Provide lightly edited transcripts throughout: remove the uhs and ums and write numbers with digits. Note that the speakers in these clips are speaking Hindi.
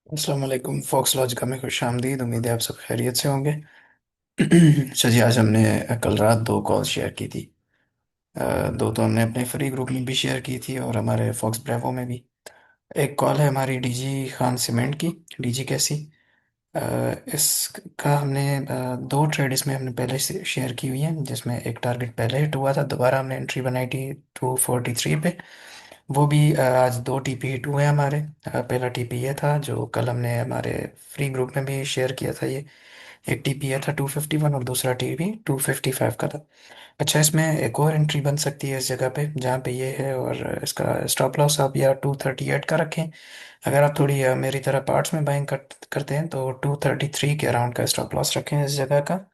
अस्सलाम वालेकुम फॉक्स लॉजिका में खुश आमदीद। उम्मीद है आप सब खैरियत से होंगे। अच्छा जी, आज हमने कल रात दो कॉल शेयर की थी। दो तो हमने अपने फ्री ग्रुप में भी शेयर की थी और हमारे फॉक्स ब्रेवो में भी। एक कॉल है हमारी डीजी खान सीमेंट की। डीजी कैसी, इसका हमने दो ट्रेड इसमें हमने पहले से शेयर की हुई है, जिसमें एक टारगेट पहले हिट हुआ था, दोबारा हमने एंट्री बनाई थी 243 पे। वो भी आज दो टीपी हिट हुए हैं हमारे। पहला टीपी ये था जो कल हमने हमारे फ्री ग्रुप में भी शेयर किया था। ये एक टीपी ये था 251 और दूसरा टीपी 255 का था। अच्छा, इसमें एक और एंट्री बन सकती है इस जगह पे जहाँ पे ये है, और इसका स्टॉप लॉस आप या 238 का रखें। अगर आप थोड़ी मेरी तरह पार्ट्स में बाइंग करते हैं तो 233 के अराउंड का स्टॉप लॉस रखें इस जगह का।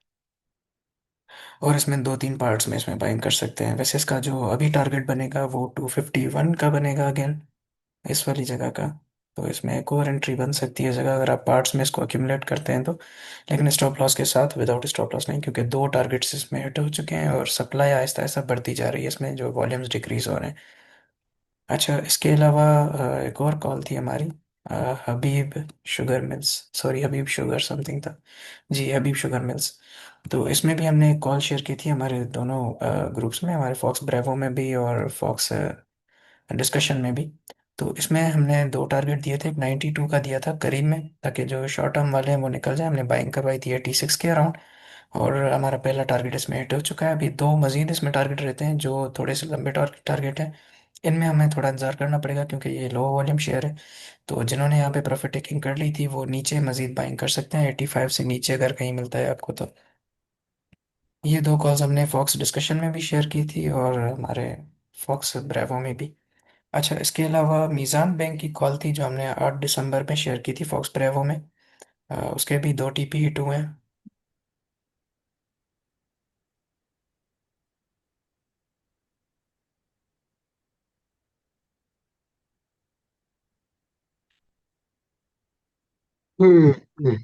और इसमें दो तीन पार्ट्स में इसमें बाइंग कर सकते हैं। वैसे इसका जो अभी टारगेट बनेगा वो 251 का बनेगा अगेन, इस वाली जगह का। तो इसमें एक और एंट्री बन सकती है जगह अगर आप पार्ट्स में इसको अक्यूमुलेट करते हैं तो। लेकिन स्टॉप लॉस के साथ, विदाउट स्टॉप लॉस नहीं, क्योंकि दो टारगेट्स इसमें हिट हो चुके हैं और सप्लाई आहिस्ता आहिस्ता बढ़ती जा रही है इसमें, जो वॉल्यूम्स डिक्रीज हो रहे हैं। अच्छा, इसके अलावा एक और कॉल थी हमारी, हबीब शुगर मिल्स, सॉरी हबीब शुगर समथिंग था। जी, हबीब शुगर मिल्स। तो इसमें भी हमने एक कॉल शेयर की थी हमारे दोनों ग्रुप्स में, हमारे फॉक्स ब्रेवो में भी और फॉक्स डिस्कशन में भी। तो इसमें हमने दो टारगेट दिए थे, एक 92 का दिया था करीब में, ताकि जो शॉर्ट टर्म वाले हैं वो निकल जाए। हमने बाइंग करवाई थी 86 के अराउंड, और हमारा पहला टारगेट इसमें हिट हो चुका है। अभी दो मजीद इसमें टारगेट रहते हैं जो थोड़े से लंबे टारगेट हैं। इनमें हमें थोड़ा इंतजार करना पड़ेगा क्योंकि ये लो वॉल्यूम शेयर है। तो जिन्होंने यहाँ पे प्रॉफिट टेकिंग कर ली थी वो नीचे मजीद बाइंग कर सकते हैं 85 से नीचे अगर कहीं मिलता है आपको तो। ये दो कॉल्स हमने फॉक्स डिस्कशन में भी शेयर की थी और हमारे फॉक्स ब्रेवो में भी। अच्छा, इसके अलावा मीज़ान बैंक की कॉल थी जो हमने 8 दिसंबर में शेयर की थी फॉक्स ब्रेवो में। उसके भी दो टीपी हिट हुए हैं। हम्म, हम्म।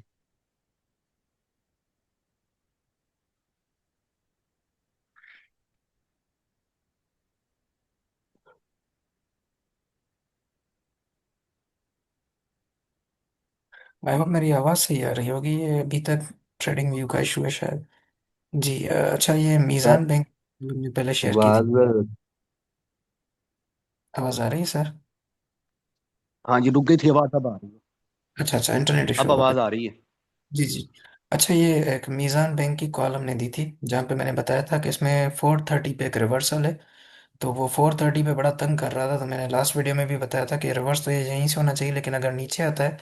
आई होप मेरी आवाज़ सही आ रही होगी, ये अभी तक ट्रेडिंग व्यू का इशू है शायद। जी, अच्छा, ये मीज़ान बैंक हमने पहले शेयर की थी। आवाज। आवाज़ आ रही है सर? हाँ जी, रुक गई थी आवाज, अब आ रही है। अच्छा अच्छा, इंटरनेट इशू अब होगा आवाज फिर। आ रही है। जी जी। अच्छा, ये एक मीज़ान बैंक की कॉल हमने दी थी जहाँ पे मैंने बताया था कि इसमें 430 पे एक रिवर्सल है। तो वो 430 पे बड़ा तंग कर रहा था, तो मैंने लास्ट वीडियो में भी बताया था कि रिवर्स तो ये यहीं से होना चाहिए, लेकिन अगर नीचे आता है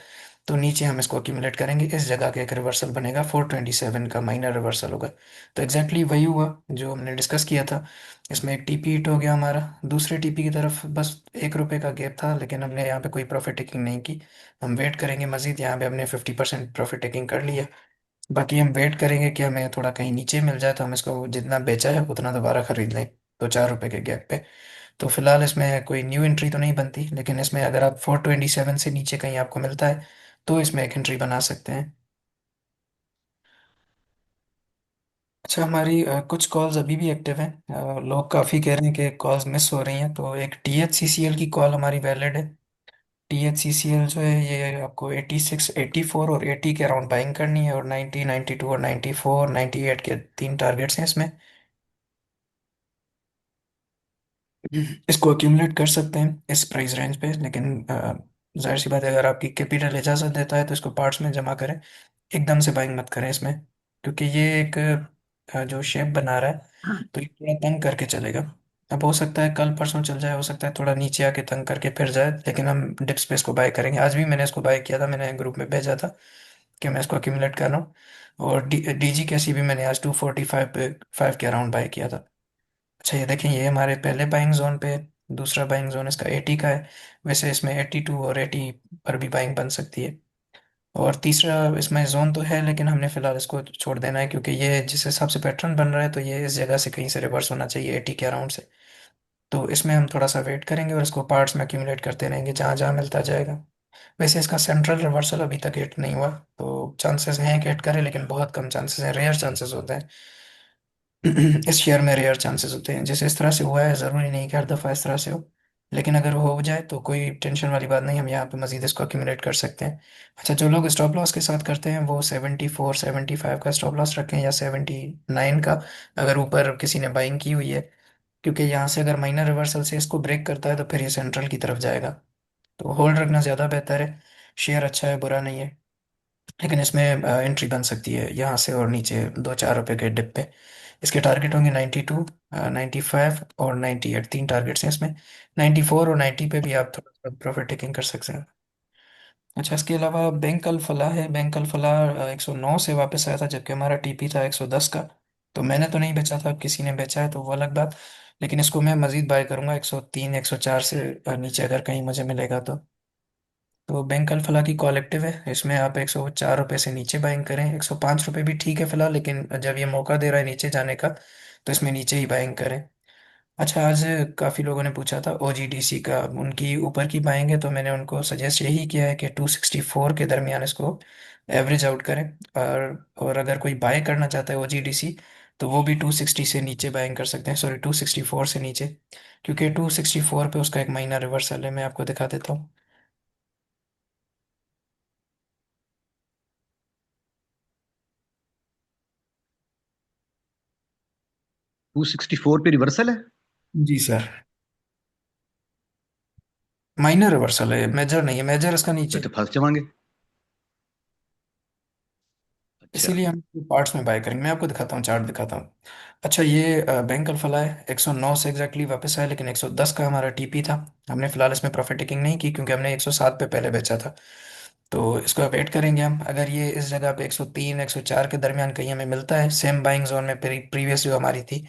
तो नीचे हम इसको अक्यूमुलेट करेंगे, इस जगह का एक रिवर्सल बनेगा 427 का, माइनर रिवर्सल होगा। तो एग्जैक्टली वही हुआ जो हमने डिस्कस किया था। इसमें एक टीपी हिट हो गया हमारा, दूसरे टीपी की तरफ बस 1 रुपये का गैप था, लेकिन हमने यहाँ पे कोई प्रॉफिट टेकिंग नहीं की। हम वेट करेंगे मजीद, यहाँ पे हमने 50% प्रॉफिट टेकिंग कर लिया। बाकी हम वेट करेंगे कि हमें थोड़ा कहीं नीचे मिल जाए तो हम इसको जितना बेचा है उतना दोबारा खरीद लें, 2-4 रुपए के गैप पे। तो फिलहाल इसमें कोई न्यू एंट्री तो नहीं बनती, लेकिन इसमें अगर आप 427 से नीचे कहीं आपको मिलता है तो इसमें एक एंट्री बना सकते हैं। अच्छा, हमारी कुछ कॉल्स अभी भी एक्टिव हैं। लोग काफ़ी कह रहे हैं कि कॉल्स मिस हो रही हैं, तो एक T H C C L की कॉल हमारी वैलिड है। T H C C L जो है ये आपको 86, 84 और 80 के अराउंड बाइंग करनी है, और 90, 92 और 94, 98 के तीन टारगेट्स हैं इसमें। इसको अक्यूमुलेट कर सकते हैं इस प्राइस रेंज पे, लेकिन जाहिर सी बात है अगर आपकी कैपिटल इजाज़त देता है तो इसको पार्ट्स में जमा करें, एकदम से बाइंग मत करें इसमें, क्योंकि ये एक जो शेप बना रहा है तो ये थोड़ा तंग करके चलेगा। अब हो सकता है कल परसों चल जाए, हो सकता है थोड़ा नीचे आके तंग करके फिर जाए, लेकिन हम डिप्स पे इसको बाय करेंगे। आज भी मैंने इसको बाय किया था, मैंने ग्रुप में भेजा था कि मैं इसको अक्यूमुलेट कर रहा हूँ। और डीजी कैसी भी मैंने आज 245 पे 5 के अराउंड बाय किया था। अच्छा, ये देखें, ये हमारे पहले बाइंग जोन पे, दूसरा बाइंग जोन इसका 80 का है। वैसे इसमें 82 और 80 पर भी बाइंग बन सकती है। और तीसरा इसमें जोन तो है, लेकिन हमने फिलहाल इसको छोड़ देना है क्योंकि ये जिस हिसाब से पैटर्न बन रहा है तो ये इस जगह से कहीं से रिवर्स होना चाहिए 80 के अराउंड से। तो इसमें हम थोड़ा सा वेट करेंगे और इसको पार्ट्स में एक्यूमुलेट करते रहेंगे जहाँ जहाँ मिलता जाएगा। वैसे इसका सेंट्रल रिवर्सल अभी तक हिट नहीं हुआ, तो चांसेस हैं कि हिट करे, लेकिन बहुत कम चांसेस हैं, रेयर चांसेस होते हैं। इस शेयर में रेयर चांसेस होते हैं, जैसे इस तरह से हुआ है, ज़रूरी नहीं कि हर दफ़ा इस तरह से हो, लेकिन अगर हो जाए तो कोई टेंशन वाली बात नहीं, हम यहाँ पे मजीद इसको अक्यूमुलेट कर सकते हैं। अच्छा, जो लोग स्टॉप लॉस के साथ करते हैं वो 74 75 का स्टॉप लॉस रखें या 79 का, अगर ऊपर किसी ने बाइंग की हुई है। क्योंकि यहाँ से अगर माइनर रिवर्सल से इसको ब्रेक करता है तो फिर ये सेंट्रल की तरफ जाएगा। तो होल्ड रखना ज़्यादा बेहतर है। शेयर अच्छा है, बुरा नहीं है। लेकिन इसमें एंट्री बन सकती है यहाँ से और नीचे 2 4 रुपए के डिप पे। इसके टारगेट होंगे 92, 95 और 98, तीन टारगेट्स हैं इसमें। 94 और 90 पे भी आप थोड़ा प्रॉफिट टेकिंग कर सकते हैं। अच्छा, इसके अलावा बैंक अल्फला है। बैंक अल्फला 109 से वापस आया था, जबकि हमारा टीपी था 110 का। तो मैंने तो नहीं बेचा था, अब किसी ने बेचा है तो वो अलग बात। लेकिन इसको मैं मजीद बाय करूंगा 103 104 से नीचे अगर कहीं मुझे मिलेगा तो। तो बैंक अल्फला की कॉलेक्टिव है, इसमें आप 104 रुपये से नीचे बाइंग करें। 105 रुपये भी ठीक है फिलहाल, लेकिन जब ये मौका दे रहा है नीचे जाने का तो इसमें नीचे ही बाइंग करें। अच्छा, आज काफ़ी लोगों ने पूछा था ओजीडीसी का, उनकी ऊपर की बाइंग है, तो मैंने उनको सजेस्ट यही किया है कि 264 के दरमियान इसको एवरेज आउट करें। और अगर कोई बाय करना चाहता है ओजीडीसी तो वो भी 260 से नीचे बाइंग कर सकते हैं, सॉरी 264 से नीचे। क्योंकि 264 पे उसका एक महीना रिवर्सल है, मैं आपको दिखा देता हूँ। 264 पे रिवर्सल है? जी सर। माइनर रिवर्सल है, मेजर नहीं है, मेजर इसका फिर नीचे। तो फंस जावांगे। अच्छा। इसीलिए हम पार्ट्स में बाय करेंगे, मैं आपको दिखाता हूँ, चार्ट दिखाता हूँ। अच्छा, ये बैंक अल्फला है, 109 से एग्जैक्टली वापस आया, लेकिन 110 का हमारा टीपी था। हमने फिलहाल इसमें प्रॉफिट टेकिंग नहीं की क्योंकि हमने 107 पे पहले बेचा था। तो इसको वेट करेंगे हम, अगर ये इस जगह पे 103 104 के दरमियान कहीं हमें मिलता है सेम बाइंग जोन में प्रीवियस जो हमारी थी,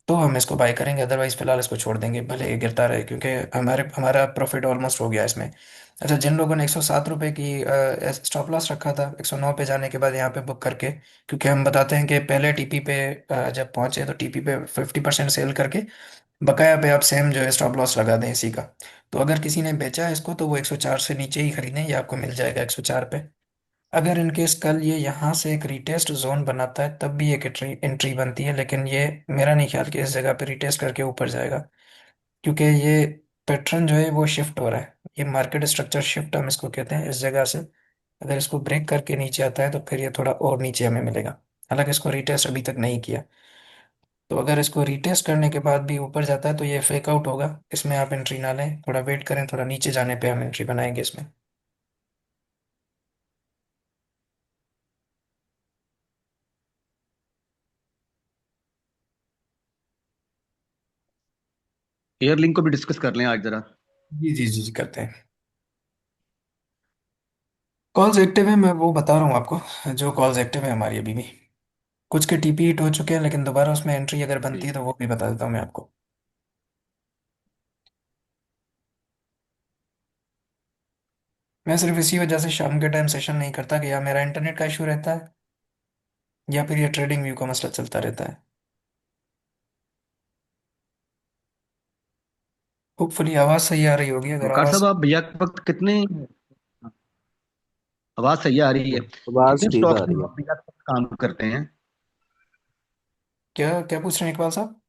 तो हम इसको बाय करेंगे। अदरवाइज फिलहाल इसको छोड़ देंगे, भले ये गिरता रहे, क्योंकि हमारा प्रॉफिट ऑलमोस्ट हो गया इसमें। अच्छा, जिन लोगों ने 107 रुपये की स्टॉप लॉस रखा था 109 पे जाने के बाद यहाँ पे बुक करके, क्योंकि हम बताते हैं कि पहले टीपी पे जब पहुंचे तो टीपी पे 50% सेल करके बकाया पे आप सेम जो है स्टॉप लॉस लगा दें इसी का। तो अगर किसी ने बेचा है इसको तो वो 104 से नीचे ही खरीदें, ये आपको मिल जाएगा 104 पे। अगर इनकेस कल ये यहाँ से एक रिटेस्ट जोन बनाता है तब भी एक एंट्री एंट्री बनती है, लेकिन ये मेरा नहीं ख्याल कि इस जगह पे रिटेस्ट करके ऊपर जाएगा। क्योंकि ये पैटर्न जो है वो शिफ्ट हो रहा है, ये मार्केट स्ट्रक्चर शिफ्ट हम इसको कहते हैं इस जगह से। अगर इसको ब्रेक करके नीचे आता है तो फिर ये थोड़ा और नीचे हमें मिलेगा। हालांकि इसको रिटेस्ट अभी तक नहीं किया। तो अगर इसको रिटेस्ट करने के बाद भी ऊपर जाता है तो ये फेक आउट होगा, इसमें आप एंट्री ना लें, थोड़ा वेट करें, थोड़ा नीचे जाने पे हम एंट्री बनाएंगे इसमें। एयरलिंक को भी डिस्कस कर लें आज जरा। जी जी जी जी, करते हैं। कॉल्स एक्टिव है, मैं वो बता रहा हूँ आपको, जो कॉल्स एक्टिव है हमारी अभी भी। कुछ के टीपी हिट हो चुके हैं, लेकिन दोबारा उसमें एंट्री अगर बनती है ठीक। तो वो भी बता देता हूँ मैं आपको। मैं सिर्फ इसी वजह से शाम के टाइम सेशन नहीं करता कि या मेरा इंटरनेट का इशू रहता है या फिर ये ट्रेडिंग व्यू का मसला चलता रहता है। होपफुली आवाज़ सही आ रही होगी, अगर वकार आवाज़। साहब, आप भैया के वक्त कितने आवाज सही आ रही है? आवाज कितने ठीक स्टॉक्स आ में रही है। आप भैया के वक्त काम करते हैं? क्या क्या पूछ रहे हैं इकबाल साहब?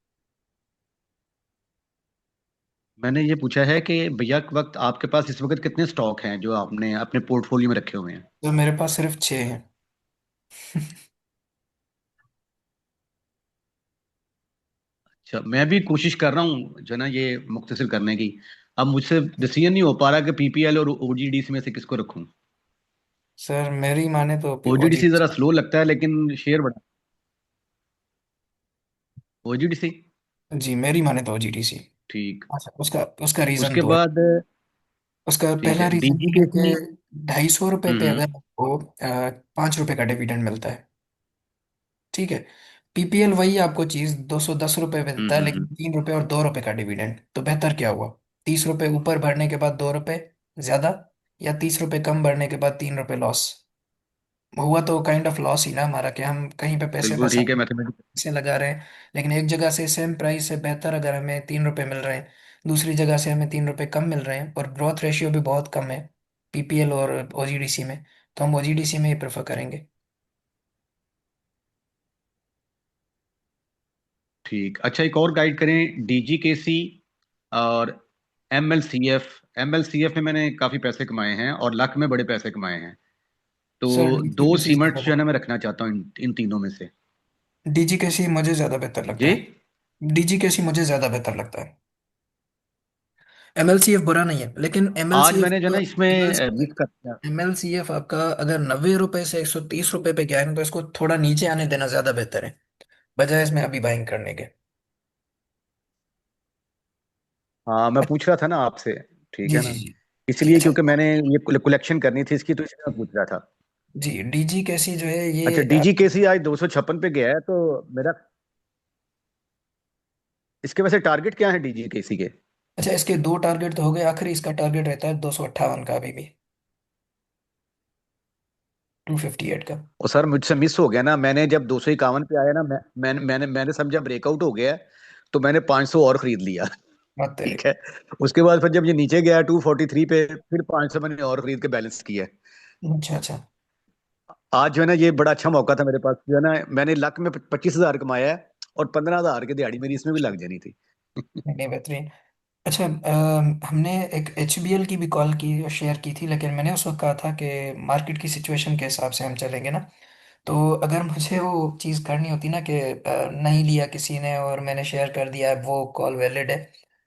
मैंने ये पूछा है कि भैया के वक्त आपके पास इस वक्त कितने स्टॉक हैं जो आपने अपने पोर्टफोलियो में रखे हुए हैं? तो मेरे पास सिर्फ 6 हैं। अच्छा, मैं भी कोशिश कर रहा हूँ जो है ना ये मुख्तसर करने की। अब मुझसे डिसीजन नहीं हो पा रहा कि पीपीएल और ओजीडीसी में से किसको रखूँ। सर मेरी माने तो ओजी। ओजीडीसी जरा स्लो लगता है लेकिन शेयर बड़ा। ओजीडीसी। जी, मेरी माने तो ओजीडीसी। ठीक। अच्छा, उसका उसका रीज़न उसके दो है। बाद उसका ठीक पहला है, रीज़न ये है डीजीकेसी। कि 250 रुपये पे अगर आपको 5 रुपये का डिविडेंड मिलता है, ठीक है। पीपीएल वही आपको चीज 210 रुपये मिलता है, लेकिन हम्म। 3 रुपये और 2 रुपये का डिविडेंड, तो बेहतर क्या हुआ? 30 रुपये ऊपर भरने के बाद 2 रुपये ज्यादा, या 30 रुपये कम भरने के बाद 3 रुपये लॉस? हुआ तो काइंड ऑफ लॉस ही ना हमारा, कि हम कहीं पे पैसे बिल्कुल फंसा ठीक है, मैथमेटिक्स। पैसे लगा रहे हैं, लेकिन एक जगह से सेम प्राइस से बेहतर अगर हमें 3 रुपये मिल रहे हैं, दूसरी जगह से हमें 3 रुपये कम मिल रहे हैं, और ग्रोथ रेशियो भी बहुत कम है पीपीएल और ओजीडीसी में, तो हम ओजीडीसी में ही प्रेफर करेंगे। ठीक। अच्छा, एक और गाइड करें, डीजीकेसी और एम एल सी एफ में मैंने काफी पैसे कमाए हैं और लक में बड़े पैसे कमाए हैं। तो सर डीजी दो कैसी सीमेंट ज्यादा जो है ना मैं रखना चाहता हूँ इन तीनों में से। डीजी कैसी मुझे ज्यादा बेहतर लगता जी। है। डीजी कैसी मुझे ज्यादा बेहतर लगता है। एमएलसीएफ बुरा नहीं है, लेकिन आज एमएलसीएफ मैंने जो है ना इसमें मिस कर दिया। एमएलसीएफ आपका अगर 90 रुपए से 130 रुपए पे गया है ना, तो इसको थोड़ा नीचे आने देना ज्यादा बेहतर है, बजाय इसमें अभी बाइंग करने के। हाँ, मैं पूछ रहा था ना आपसे। ठीक जी है जी ना। जी। जी इसलिए अच्छा। क्योंकि मैंने ये कलेक्शन करनी थी इसकी, तो इसलिए मैं पूछ रहा था। जी डीजी कैसी जो है ये अच्छा, डीजीकेसी आज 256 पे गया है तो मेरा इसके वैसे टारगेट क्या है डीजीकेसी के? अच्छा, इसके दो टारगेट तो हो गए, आखिरी इसका टारगेट रहता है 258 का अभी भी, 258 का। और सर मुझसे मिस हो गया ना, मैंने जब 251 पे आया ना, मैंने समझा ब्रेकआउट हो गया है, तो मैंने 500 और खरीद लिया। मत तेरे। ठीक है। उसके बाद फिर जब ये नीचे गया 243 पे, फिर 500 मैंने और खरीद के बैलेंस किया है। अच्छा अच्छा। आज जो है ना ये बड़ा अच्छा मौका था मेरे पास, जो है ना मैंने लक में 25,000 कमाया है, और 15,000 की दिहाड़ी मेरी इसमें भी लग जानी थी। नहीं बेहतरीन। अच्छा, हमने एक HBL की भी कॉल की और शेयर की थी, लेकिन मैंने उस वक्त कहा था कि मार्केट की सिचुएशन के हिसाब से हम चलेंगे ना। तो अगर मुझे वो चीज़ करनी होती ना कि नहीं लिया किसी ने और मैंने शेयर कर दिया है, वो कॉल वैलिड है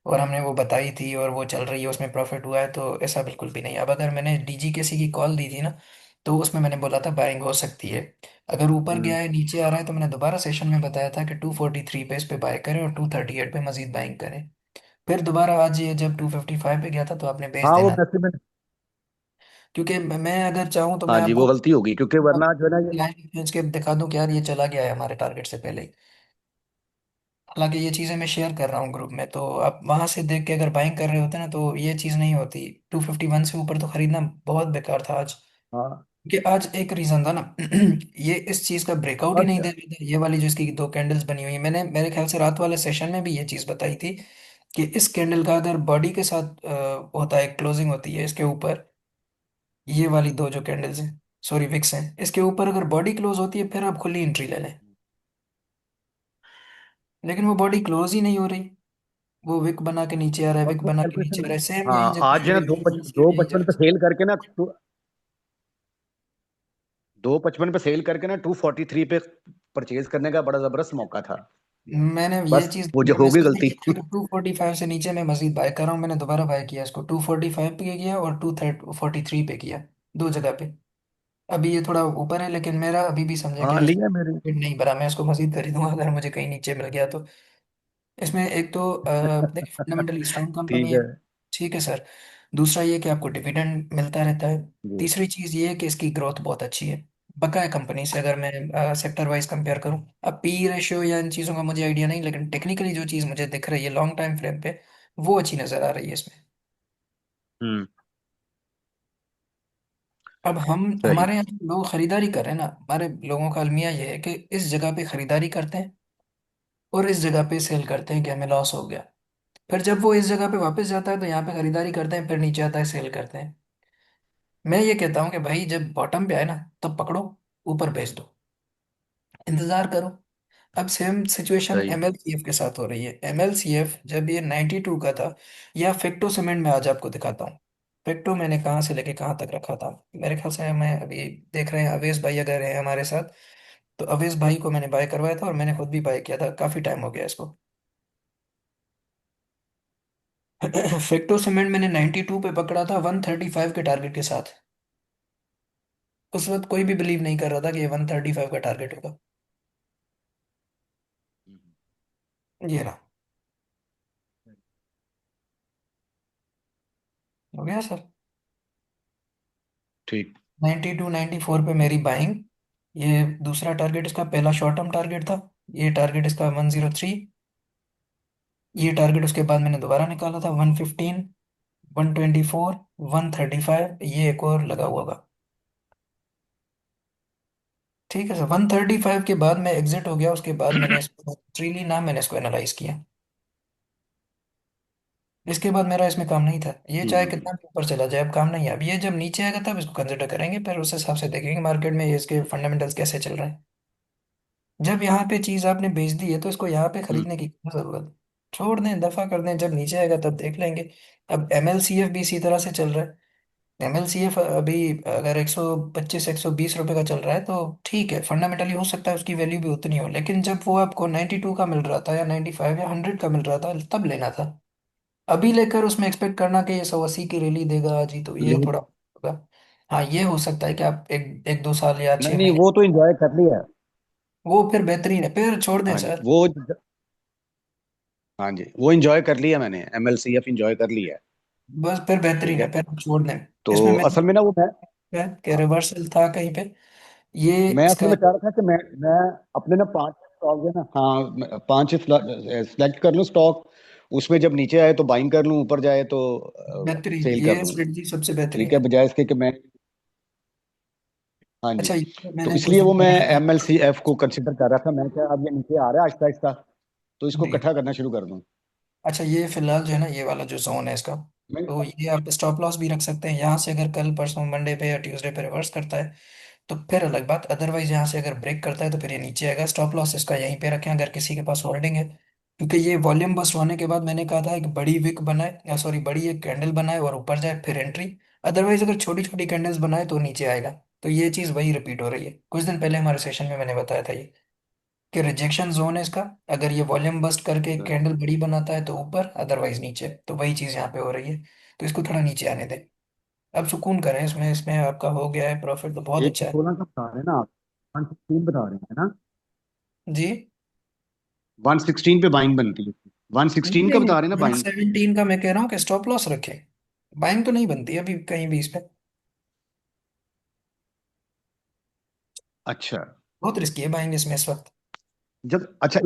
और हमने वो बताई थी और वो चल रही है, उसमें प्रॉफिट हुआ है, तो ऐसा बिल्कुल भी नहीं। अब अगर मैंने DGKC की कॉल दी थी ना, तो उसमें मैंने बोला था बाइंग हो सकती है। अगर ऊपर हम्म। गया है नीचे आ रहा है, तो मैंने दोबारा सेशन में बताया था कि 243 पे इस पे बाय करें और 238 पे मजीद बाइंग करें। फिर दोबारा आज ये जब 255 पे गया था तो आपने बेच हाँ, वो देना। वैसे में। क्योंकि मैं अगर चाहूँ तो मैं हाँ जी, आपको वो गलती होगी क्योंकि वरना जो है ना ये। लाइन खींच के दिखा दूं कि यार ये चला गया है हमारे टारगेट से पहले ही। हालांकि ये चीज़ें मैं शेयर कर रहा हूँ ग्रुप में, तो आप वहां से देख के अगर बाइंग कर रहे होते ना तो ये चीज़ नहीं होती। 251 से ऊपर तो खरीदना बहुत बेकार था आज। हाँ। क्योंकि आज एक रीजन था ना ये इस चीज़ का ब्रेकआउट ही नहीं अच्छा। दे रहे थे, ये वाली जो इसकी दो कैंडल्स बनी हुई है। मैंने मेरे ख्याल से रात वाले सेशन में भी ये चीज़ बताई थी कि इस कैंडल का अगर बॉडी के साथ होता है, क्लोजिंग होती है इसके ऊपर, ये वाली दो जो कैंडल्स हैं, सॉरी विक्स हैं, इसके ऊपर अगर बॉडी क्लोज होती है फिर आप खुली एंट्री ले लें। लेकिन वो बॉडी क्लोज ही नहीं हो रही, वो विक बना के नीचे आ रहा है, और विक वो बना के नीचे कैलकुलेशन। आ रहा है, सेम यही हाँ, जगह आज जो है ना सेम दो यही पचपन जगह। पे सेल करके ना 255 पे सेल करके ना 243 पे परचेज करने का बड़ा जबरदस्त मौका था। मैंने ये बस चीज वो जो ये हो मिस गई नहीं गलती। की कि 245 से नीचे मैं मजीद बाय कर रहा हूँ। मैंने दोबारा बाय किया इसको, 245 पे किया और 243 पे किया, दो जगह पे। अभी ये थोड़ा ऊपर है, लेकिन मेरा अभी भी समझे कि हाँ, लिया मेरे। नहीं भरा, मैं इसको मजीद खरीदूंगा अगर मुझे कहीं नीचे मिल गया तो। इसमें एक तो देखिए फंडामेंटली स्ट्रांग कंपनी ठीक है। है। ठीक है सर। दूसरा ये कि आपको डिविडेंड मिलता रहता है। जी। तीसरी चीज़ ये है कि इसकी ग्रोथ बहुत अच्छी है बकाया कंपनी से, अगर मैं सेक्टर वाइज कंपेयर करूं। अब पी रेशियो या इन चीज़ों का मुझे आइडिया नहीं, लेकिन टेक्निकली जो चीज़ मुझे दिख रही है लॉन्ग टाइम फ्रेम पे, वो अच्छी नज़र आ रही है इसमें। हम्म। अब हम सही। हमारे यहाँ जो लोग खरीदारी कर रहे हैं ना, हमारे लोगों का अलमिया ये है कि इस जगह पे खरीदारी करते हैं और इस जगह पे सेल करते हैं कि हमें लॉस हो गया। फिर जब वो इस जगह पे वापस जाता है तो यहाँ पे खरीदारी करते हैं, फिर नीचे आता है सेल करते हैं। मैं ये कहता हूँ कि भाई जब बॉटम पे आए ना तब पकड़ो, ऊपर बेच दो, इंतजार करो। अब सेम सिचुएशन सही। MLCF के साथ हो रही है। MLCF जब ये 92 का था, या फिक्टो सीमेंट में आज आपको दिखाता हूँ। फिक्टो मैंने कहाँ से लेके कहाँ तक रखा था, मेरे ख्याल से मैं अभी देख रहे हैं अवेश भाई अगर है हमारे साथ, तो अवेश भाई को मैंने बाय करवाया था और मैंने खुद भी बाय किया था, काफी टाइम हो गया इसको। फिक्टो सीमेंट मैंने 92 पे पकड़ा था 135 के टारगेट के साथ। उस वक्त कोई भी बिलीव नहीं कर रहा था कि ये 135 का टारगेट होगा। ये रहा। हो गया सर। ठीक। 92 94 पे मेरी बाइंग। ये दूसरा टारगेट इसका, पहला शॉर्ट टर्म टारगेट था। ये टारगेट इसका 103। ये टारगेट उसके बाद मैंने दोबारा निकाला था 115, 124, 135, ये एक और लगा हुआ था। ठीक है सर, 135 के बाद मैं एग्जिट हो गया, उसके बाद मैंने इसको ट्रीली ना मैंने इसको एनालाइज किया। इसके बाद मेरा इसमें काम नहीं था, ये चाहे हम्म। कितना भी ऊपर चला जाए अब काम नहीं है। अब ये जब नीचे आएगा तब इसको कंसिडर करेंगे, फिर उस हिसाब से देखेंगे मार्केट में ये इसके फंडामेंटल्स कैसे चल रहे हैं। जब यहाँ पे चीज आपने बेच दी है तो इसको यहाँ पे हम्म। खरीदने की क्या जरूरत है? छोड़ दें, दफा कर दें, जब नीचे आएगा तब देख लेंगे। अब MLCF भी इसी तरह से चल रहा है। MLCF अभी अगर 125 120 रुपए का चल रहा है तो ठीक है, फंडामेंटली हो सकता है उसकी वैल्यू भी उतनी हो, लेकिन जब वो आपको 92 का मिल रहा था या 95 या 100 का मिल रहा था तब लेना था। अभी लेकर उसमें एक्सपेक्ट करना कि ये 180 की रैली देगा आज ही, तो ये ले- थोड़ा होगा। हाँ, ये हो सकता है कि आप एक एक 2 साल या नहीं छह नहीं, महीने वो तो एंजॉय कर लिया है। वो फिर बेहतरीन है, फिर छोड़ दें हाँ जी सर। वो, हाँ जी वो एंजॉय कर लिया मैंने, MLCF एंजॉय कर लिया है। बस फिर ठीक बेहतरीन है। है, फिर आप छोड़ दें। तो इसमें मेरा असल में ना वो मैं, है कि हाँ, रिवर्सल था कहीं पे, ये मैं असल इसका। में चाह रहा था कि मैं अपने ना 5 स्टॉक है ना, हाँ, 5 सेलेक्ट कर लूँ स्टॉक, उसमें जब नीचे आए तो बाइंग कर लूँ, ऊपर जाए तो बेहतरीन, सेल कर ये दूँ। स्ट्रेटजी सबसे ठीक बेहतरीन है, है। बजाय इसके कि मैं, हाँ जी। अच्छा, ये तो मैंने कुछ इसलिए दिन वो मैं पहले MLCF को कंसिडर कर रहा था, मैं क्या अब ये नीचे आ रहा है आहिस्ता आहिस्ता, तो इसको जी। इकट्ठा करना शुरू कर दूँ। अच्छा, ये फिलहाल जो है ना, ये वाला जो जोन है इसका, मैं, तो ये आप स्टॉप लॉस भी रख सकते हैं यहाँ से, अगर कल परसों मंडे पे या ट्यूसडे पे रिवर्स करता है तो फिर अलग बात, अदरवाइज यहाँ से अगर ब्रेक करता है तो फिर ये नीचे आएगा। स्टॉप लॉस इसका यहीं पे रखें अगर किसी के पास होल्डिंग है, क्योंकि ये वॉल्यूम बस्ट होने के बाद मैंने कहा था एक बड़ी विक बनाए, या सॉरी बड़ी एक कैंडल बनाए और ऊपर जाए फिर एंट्री। अदरवाइज अगर छोटी छोटी कैंडल्स बनाए तो नीचे आएगा। तो ये चीज़ वही रिपीट हो रही है, कुछ दिन पहले हमारे सेशन में मैंने बताया था ये, कि रिजेक्शन जोन है इसका। अगर ये वॉल्यूम बस्ट करके एक कैंडल बड़ी बनाता है तो ऊपर, अदरवाइज नीचे, तो वही चीज़ यहाँ पे हो रही है। तो इसको थोड़ा नीचे आने दें। अब सुकून करें, इसमें इसमें आपका हो गया है प्रॉफिट तो बहुत एक सौ अच्छा है। सोलह का बता रहे हैं ना आप, 116 बता रहे हैं ना, जी। 116 पे बाइंग बनती है, 116 नहीं का नहीं, बता रहे हैं ना वन बाइंग। सेवनटीन का मैं कह रहा हूँ कि स्टॉप लॉस रखें। बाइंग तो नहीं बनती अभी कहीं भी इस पे। अच्छा, बहुत रिस्की है बाइंग इसमें इस वक्त। जब अच्छा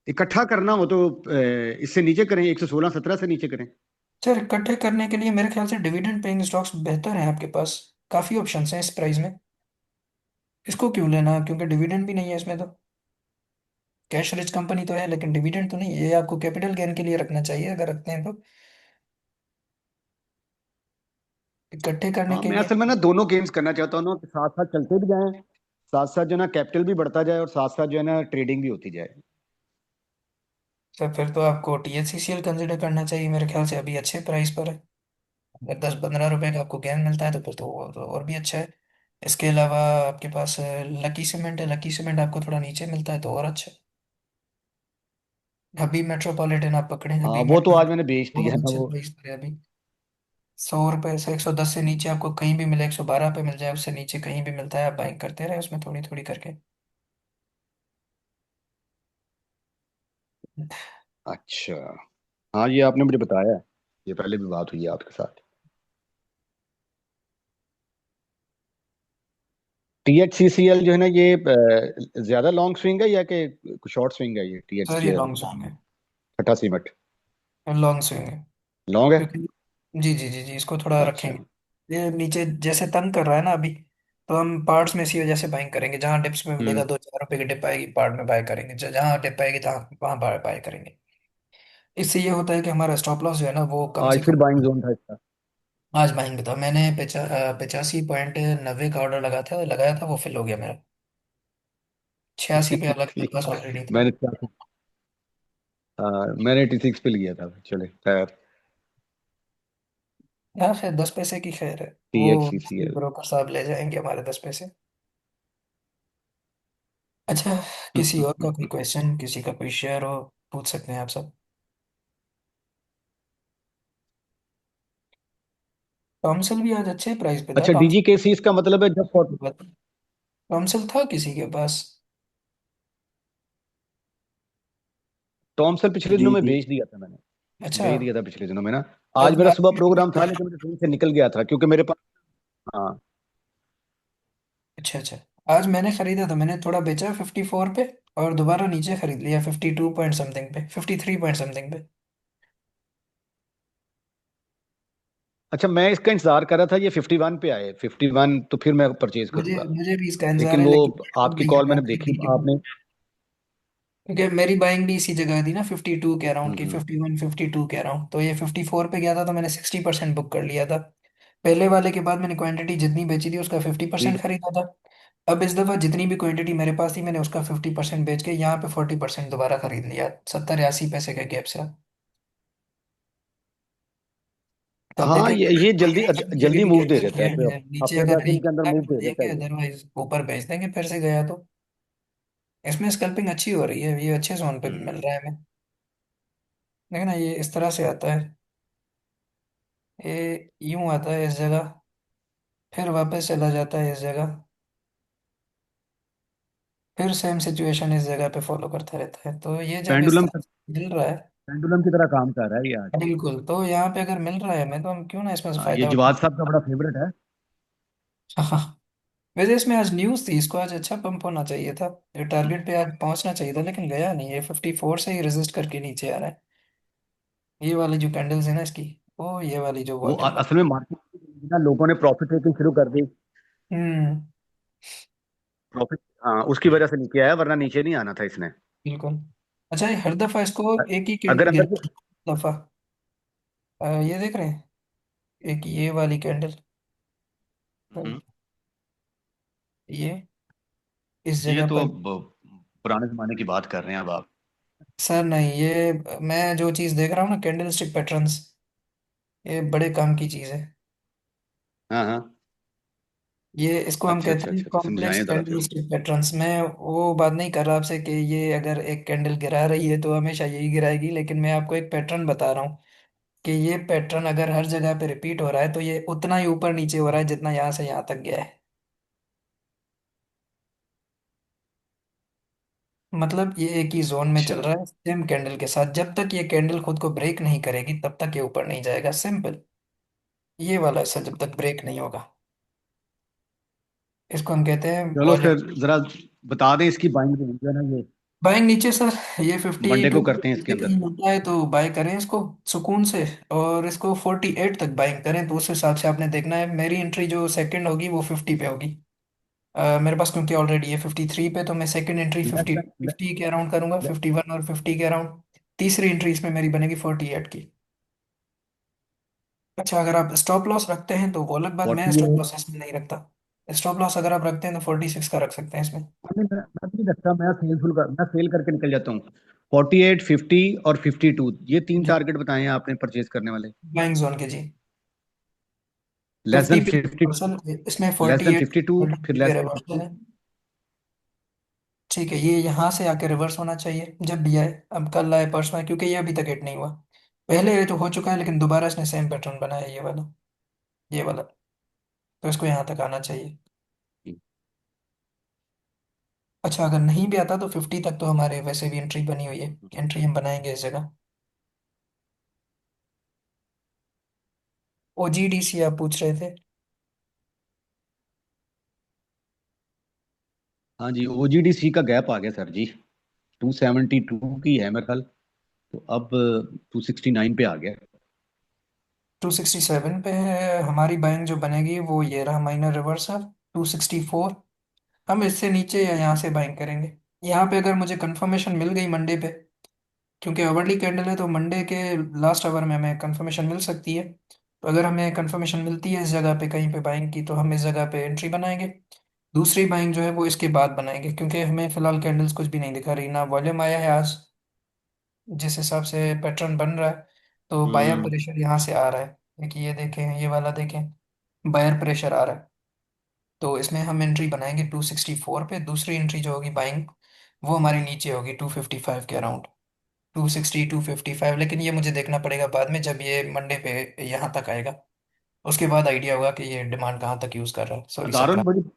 इकट्ठा करना हो तो इससे नीचे करें, 116 17 से नीचे करें। सर, इकट्ठे करने के लिए मेरे ख्याल से डिविडेंड पेइंग स्टॉक्स बेहतर हैं आपके पास। काफी ऑप्शंस हैं इस प्राइस में। इसको क्यों लेना, क्योंकि डिविडेंड भी नहीं है इसमें तो। कैश रिच कंपनी तो है लेकिन डिविडेंड तो नहीं है, ये आपको कैपिटल गेन के लिए रखना चाहिए अगर रखते हैं तो। इकट्ठे करने हाँ, के मैं लिए। असल में ना दोनों गेम्स करना चाहता हूँ ना, कि साथ साथ चलते भी जाएं, साथ साथ जो है ना कैपिटल भी बढ़ता जाए, और साथ साथ जो है ना ट्रेडिंग भी होती जाए। सर, फिर तो आपको THCCL कंसिडर करना चाहिए मेरे ख्याल से, अभी अच्छे प्राइस पर है। अगर 10 15 रुपए का आपको गेन मिलता है तो फिर तो तो और भी अच्छा है। इसके अलावा आपके पास लकी सीमेंट है, लकी सीमेंट आपको थोड़ा नीचे मिलता है तो और अच्छा है। हबी मेट्रोपॉलिटन आप पकड़े, हाँ हबी वो तो मेट्रो आज मैंने बेच दिया बहुत ना अच्छे वो। प्राइस पर है अभी। 100 रुपए से 110 से नीचे आपको कहीं भी मिले, 112 पे मिल जाए, उससे नीचे कहीं भी मिलता है, आप बाइंग करते रहे उसमें थोड़ी थोड़ी करके। अच्छा, हाँ ये आपने मुझे बताया है, ये पहले भी बात हुई है आपके साथ। THCCL जो है ना ये ज्यादा लॉन्ग स्विंग है या कि शॉर्ट स्विंग है ये सर, ये THCL? लॉन्ग सॉन्ग है। खटा सीमट लॉन्ग स्विंग है। लॉन्ग है। क्योंकि जी जी जी जी, इसको थोड़ा अच्छा। रखेंगे। ये नीचे जैसे तंग कर रहा है ना अभी, तो हम पार्ट्स में इसी वजह से बाइंग करेंगे, जहां डिप्स में मिलेगा हम्म। 2 4 रुपए की डिप आएगी पार्ट में बाय करेंगे, जहां डिप आएगी तहाँ वहां बाय करेंगे। इससे ये होता है कि हमारा स्टॉप लॉस जो है ना वो कम से आज फिर कम। बाइंग जोन था इसका। आज बाइंग बताओ, मैंने 85.90 का ऑर्डर लगाया था, वो फिल हो गया मेरा। 86 पे अलग मेरे ठीक, पास ऑलरेडी था। मैंने मैंने 86 पे लिया था, चले खैर। हाँ खैर, 10 पैसे की खैर है वो। THCCL। ब्रोकर साहब ले जाएंगे हमारे 10 पैसे। अच्छा, किसी और का कोई क्वेश्चन, किसी का कोई शेयर हो, पूछ सकते हैं आप सब। थॉमसन भी आज अच्छे प्राइस पे था। अच्छा, थॉमसन DGKC इसका मतलब है जब थॉमसन था किसी के पास। टॉमसन पिछले दिनों जी में जी। बेच दिया था मैंने, अच्छा। बेच दिया था पिछले दिनों में ना। आज आज मेरा सुबह प्रोग्राम था, आज लेकिन मुझे कहीं से निकल गया था क्योंकि मेरे पास, हाँ। अच्छा अच्छा, आज मैंने खरीदा था, मैंने थोड़ा बेचा 54 पे और दोबारा नीचे खरीद लिया 52 पॉइंट समथिंग पे, 53 पॉइंट समथिंग पे। अच्छा, मैं इसका इंतजार कर रहा था ये 51 पे आए, 51 तो फिर मैं परचेज मुझे करूंगा। मुझे भी इसका इंतजार लेकिन है, वो लेकिन अब आपकी नहीं कॉल आया मैंने आपने देखी कहीं के बाद। आपने। क्योंकि मेरी बाइंग भी इसी जगह थी ना, 52 के अराउंड की, हम्म। 51 52 के अराउंड, तो ये 54 पे गया था तो मैंने 60% बुक कर लिया था। पहले वाले के बाद मैंने क्वांटिटी जितनी बेची थी उसका 50% जी। खरीदा था। अब इस दफा जितनी भी क्वांटिटी मेरे पास थी मैंने उसका 50% बेच के यहाँ पे 40% दोबारा खरीद लिया, 70 या 80 पैसे के गैप से। तो आप हाँ, देखें ये जल्दी नीचे भी जल्दी मूव दे कैंडल देता है, किए हैं, नीचे हफ्ते अगर 10 दिन नहीं के अंदर गिरा है मूव तो दे देता देंगे, है ये। अदरवाइज ऊपर बेच देंगे फिर से गया तो। इसमें स्कल्पिंग अच्छी हो रही है, ये अच्छे जोन पे मिल हम्म। रहा है हमें। लेकिन ना ये इस तरह से आता है, ये यूं आता है इस जगह, फिर वापस चला जाता है इस जगह, फिर सेम सिचुएशन इस जगह पे फॉलो करता रहता है। तो ये जब इस पेंडुलम तरह से मिल रहा है, पेंडुलम की तरह काम कर रहा है ये आज। बिल्कुल, तो यहाँ पे अगर मिल रहा है हमें तो हम क्यों ना इसमें से हाँ, ये फायदा जवाद उठाएं। साहब का बड़ा फेवरेट है। हाँ। वैसे इसमें आज न्यूज़ थी, इसको आज अच्छा पंप होना चाहिए था, ये टारगेट पे आज पहुंचना चाहिए था, लेकिन गया नहीं, ये 54 से ही रेजिस्ट करके नीचे आ रहा है। ये वाली जो कैंडल्स है ना इसकी, वो ये वाली जो वो वॉल्यूम बन। असल में मार्केट ना, लोगों ने प्रॉफिट टेकिंग शुरू कर दी। हम्म। प्रॉफिट, हाँ, उसकी वजह से नीचे आया, वरना नीचे नहीं आना था इसने। बिल्कुल। अच्छा, ये हर दफा इसको अ- एक ही अगर कैंडल अंदर गिरा, दफा ये देख रहे हैं, एक ये वाली कैंडल, हम्म, ये इस ये जगह तो पर। अब पुराने जमाने की बात कर रहे हैं अब आप। सर नहीं, ये मैं जो चीज़ देख रहा हूँ ना, कैंडल स्टिक पैटर्न्स, ये बड़े काम की चीज़ है। हाँ हाँ। ये इसको हम अच्छा कहते अच्छा हैं अच्छा, तो कॉम्प्लेक्स समझाएं जरा फिर। Candle stick patterns. मैं वो बात नहीं कर रहा आपसे कि ये अगर एक कैंडल गिरा रही है तो हमेशा यही गिराएगी, लेकिन मैं आपको एक पैटर्न बता रहा हूँ कि ये पैटर्न अगर हर जगह पे रिपीट हो रहा है तो ये उतना ही ऊपर नीचे हो रहा है जितना यहाँ से यहाँ तक गया है। मतलब ये एक ही जोन में अच्छा, चल रहा है सेम कैंडल के साथ, जब तक ये कैंडल खुद को ब्रेक नहीं करेगी तब तक ये ऊपर नहीं जाएगा, सिंपल। ये वाला ऐसा जब तक ब्रेक नहीं होगा, इसको हम कहते हैं चलो वॉल्यूम। फिर जरा बता दें इसकी बाइंग रेंज है ना ये। बाइंग नीचे सर, ये फिफ्टी मंडे टू को करते हैं इसके अंदर। कहीं मिलता है तो बाय करें इसको सुकून से, और इसको 48 तक बाइंग करें, तो उस हिसाब से आपने देखना है मेरी एंट्री जो सेकंड होगी वो 50 पे होगी। मेरे पास क्योंकि ऑलरेडी ये 53 पे, तो मैं सेकंड एंट्री लेस 50 देन 50 के अराउंड करूंगा, 51 और 50 के अराउंड। तीसरी एंट्री इसमें मेरी बनेगी 48 की। अच्छा, अगर आप स्टॉप लॉस रखते हैं तो वो अलग बात, मैं फोर्टी स्टॉप एट लॉस इसमें नहीं रखता। स्टॉप लॉस अगर आप रखते हैं तो 46 का रख सकते हैं इसमें। मैं भी नहीं रखता, मैं सेल करके निकल जाता हूँ। 48, 50 और 52, ये तीन जी, टारगेट बताए हैं आपने परचेज करने वाले। बाइंग जोन के जी। लेस 50 देन पे 50, रिवर्सल, इसमें लेस देन 48 52, फिर 43 पे लेस देन रिवर्सल 50। है। ठीक है, ये यहाँ से आके रिवर्स होना चाहिए जब भी आए, अब कल आए परसों आए, क्योंकि ये अभी तक हिट नहीं हुआ। पहले ये तो हो चुका है लेकिन दोबारा इसने सेम पैटर्न बनाया है, ये वाला, ये वाला। तो इसको यहाँ तक आना चाहिए। अच्छा, अगर नहीं भी आता तो 50 तक तो हमारे वैसे भी एंट्री बनी हुई है, एंट्री हम बनाएंगे इस जगह। OGDC आप पूछ रहे थे। हाँ जी, ओजीडीसी का गैप आ गया सर जी। 272 की है मेरे ख्याल, तो अब 269 पे आ गया। 267 पे है हमारी बाइंग, जो बनेगी वो ये रहा माइनर रिवर्सल 264। हम इससे नीचे या यहाँ से बाइंग करेंगे। यहाँ पे अगर मुझे कंफर्मेशन मिल गई मंडे पे, क्योंकि आवरली कैंडल है तो मंडे के लास्ट आवर में हमें कंफर्मेशन मिल सकती है। तो अगर हमें कंफर्मेशन मिलती है इस जगह पे कहीं पे बाइंग की, तो हम इस जगह पे एंट्री बनाएंगे। दूसरी बाइंग जो है वो इसके बाद बनाएंगे, क्योंकि हमें फिलहाल कैंडल्स कुछ भी नहीं दिखा रही, ना वॉल्यूम आया है आज जिस हिसाब से पैटर्न बन रहा है। तो बायर हम्म। प्रेशर यहाँ से आ रहा है, देखिए ये देखें, ये वाला देखें, बायर प्रेशर आ रहा है। तो इसमें हम एंट्री बनाएंगे 264 पे, दूसरी एंट्री जो होगी बाइंग वो हमारी नीचे होगी 255 के अराउंड, 260 255। लेकिन ये मुझे देखना पड़ेगा बाद में जब ये मंडे पे यहाँ तक आएगा, उसके बाद आइडिया होगा कि ये डिमांड कहाँ तक यूज़ कर रहा है, सॉरी अदारों सप्लाई। ने बड़ी